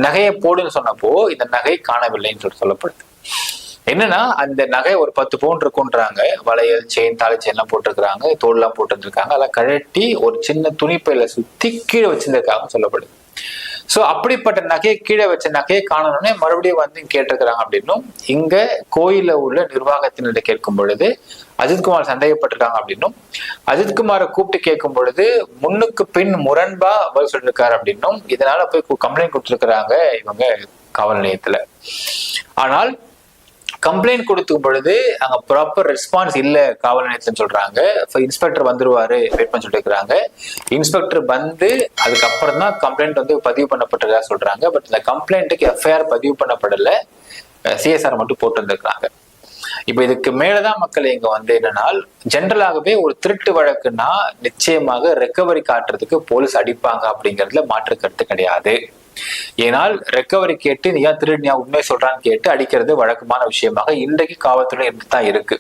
நகையை போடுன்னு சொன்னப்போ இந்த நகை காணவில்லைன்னு சொல்லப்படுது. என்னன்னா அந்த நகை ஒரு 10 பவுன் இருக்குன்றாங்க. வளையல், செயின், தாலி செயின் எல்லாம் போட்டிருக்கிறாங்க, தோல்லாம் போட்டுருக்காங்க. அதெல்லாம் கழட்டி ஒரு சின்ன துணிப்பையில சுத்தி கீழே வச்சிருந்திருக்காங்க சொல்லப்படுது. சோ அப்படிப்பட்ட நகையை கீழே வச்ச நகையை காணணும்னே மறுபடியும் வந்து கேட்டிருக்கிறாங்க அப்படின்னும், இங்க கோயில உள்ள நிர்வாகத்தினரை கேட்கும் பொழுது அஜித்குமார் சந்தேகப்பட்டிருக்காங்க அப்படின்னும், அஜித்குமாரை கூப்பிட்டு கேட்கும் பொழுது முன்னுக்கு பின் முரண்பா பதில் சொல்லிருக்காரு அப்படின்னும், இதனால போய் கம்ப்ளைண்ட் கொடுத்துருக்கிறாங்க இவங்க காவல் நிலையத்துல. ஆனால் கம்ப்ளைண்ட் கொடுக்கும் பொழுது அங்க ப்ராப்பர் ரெஸ்பான்ஸ் இல்ல காவல் நிலையத்துன்னு சொல்றாங்க. இன்ஸ்பெக்டர் வந்துருவாரு வெயிட் பண்ணி சொல்லிருக்காங்க. இன்ஸ்பெக்டர் வந்து அதுக்கப்புறம் தான் கம்ப்ளைண்ட் வந்து பதிவு பண்ணப்பட்டதா சொல்றாங்க. பட் இந்த கம்ப்ளைண்ட்டுக்கு எஃப்ஐஆர் பதிவு பண்ணப்படல, சிஎஸ்ஆர் மட்டும் போட்டு வந்திருக்காங்க. இப்ப இதுக்கு மேலதான் மக்கள் இங்க வந்து என்னன்னா, ஜென்ரலாகவே ஒரு திருட்டு வழக்குன்னா நிச்சயமாக ரெக்கவரி காட்டுறதுக்கு போலீஸ் அடிப்பாங்க அப்படிங்கிறதுல மாற்று கருத்து கிடையாது. ஏனால் ரெக்கவரி கேட்டு நீ ஏன் திருடியா உண்மை சொல்றான்னு கேட்டு அடிக்கிறது வழக்கமான விஷயமாக இன்றைக்கு காவல்துறை இருந்துதான் இருக்கு.